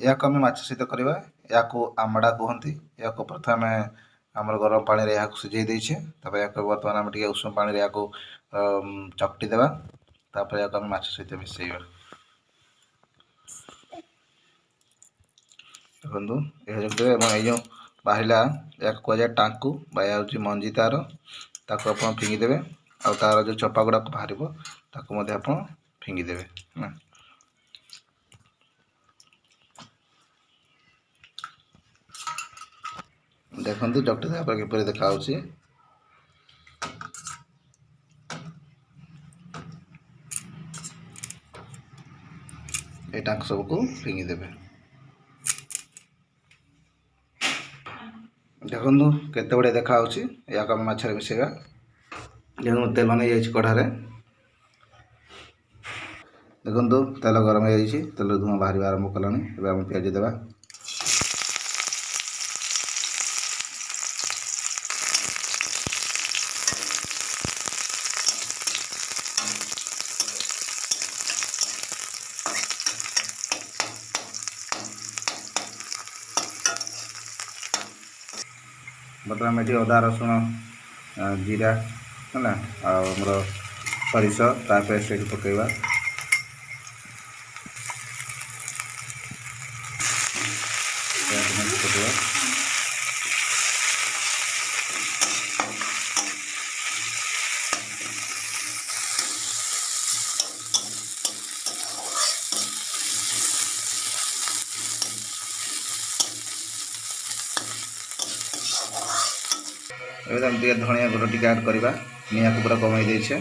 या आम माछ सहित करवा या आमड़ा कहती या प्रथम आम गरम पानी या सिझे देचे बर्तमान आम उषुम पानी या चकटी देवा तापर या आम माछ सहित मिसेଇବା देखो ये जो बाहला या कहुए टांकू या मंजी तार ताको आप फिंगिदेवे आ तार जो चपा गुड़ाक बाहर ताको आप फिंगिदेवे ना देखो चकटी देवा किपर देखा ये टांक सबको फिंगिदेवे देखो केते बड़े देखा या मछली मिसेगा देखो तेल नहीं जाइए कढ़ारे देखो तेल गरम हो जाइए तेल धुआं बाहर आरंभ कलानी आम पिज देवा बर्तमान ये अदा रसुण जीरा है आमर सरिष ता पेस्ट पकईवा धनिया गुड़ टी ऐड करवा निआ को पूरा कमाई देछे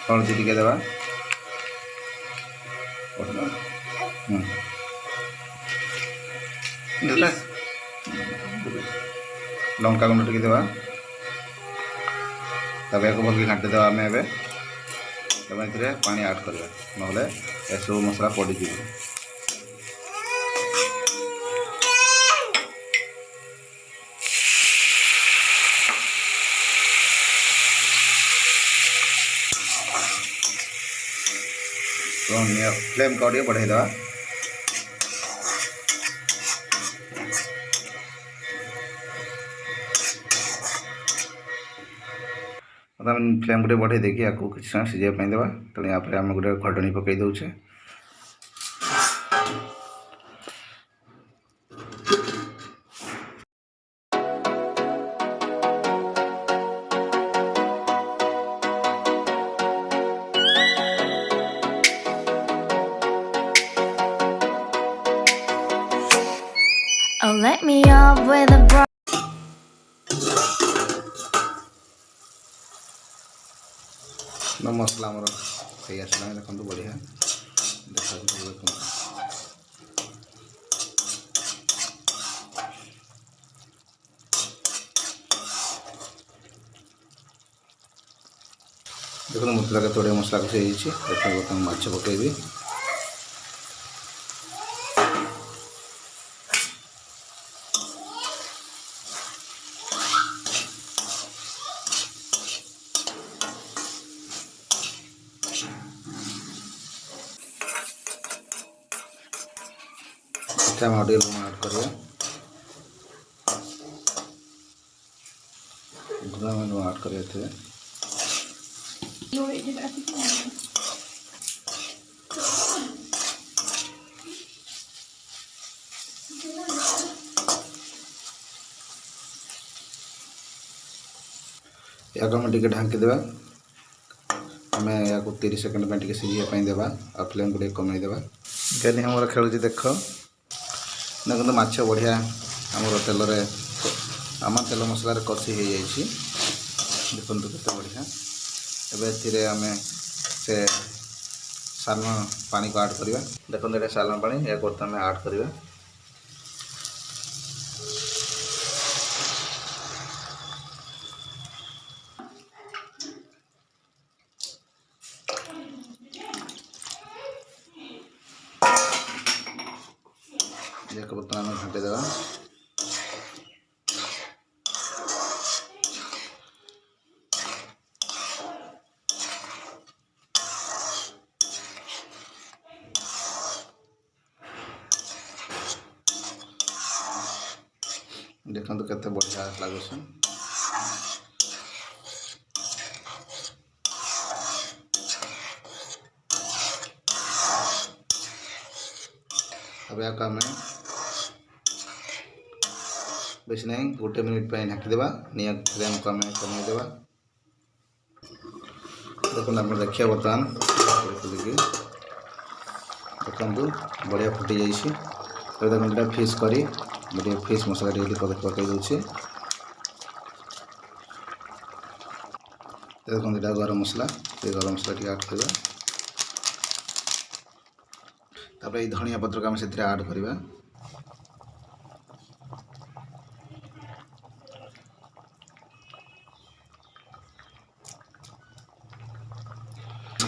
हल्दी टी देवा लंका गुंड टी देवा भल घाटी देवा आम ए पानी ऐड करवा ना सब मसला पड़ज फ्लेम का बढ़ाई देवा फ्लेम गोटे बढ़ाई देकी या किसी समय सीझाई देवा तेणु यहाँ आम गोटे घटनी पकई दौचे Oh, let me up with a bro. ना मसला आमर हो आसला देखो बढ़िया देखा देखो मसला के थोड़े मसला को बर्तमान माछ पकईबी टमाटो लुण ऐड करवा लुण ऐड कर या ढांकी देवा आम या 30 सेकंड में सीझाई देवा आ फ्लेम को कमाई देवा कहनी हमारा खेलुच देख देखो माछ बढ़िया आमर तेल आम तेल मसला कषी हो जाइए देखो केते बढ़िया एबे आम से सालमा पानी को ऐड करवा देखो ये सालमा पानी या बर्तमान ऐड करवा बर्तमान घाटी देवा देखो केते बढ़िया लगुच। अब या आम बेस नहीं 1 मिनिट पर ढाकीदेवा। निया फ्लेम को आम कमेदेवा। देखो आप देखिए बर्तमान खोलिकी देखु बढ़िया फुटी जाइए। देखो फिश करी गोटे फिश मसला पकई दूसरी। देखो यहाँ गरम मसला गरम मसला टी आड करवा। तापर ये धनिया पत्र को आम से आड करवा।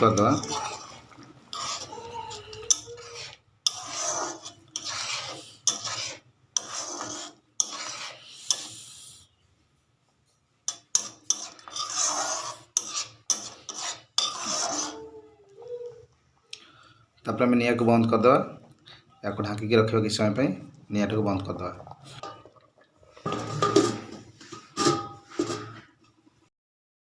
करदवा तापर आम निया को बंद करदवा। या ढाकिकी रखा किसी समय निया को बंद करदवा।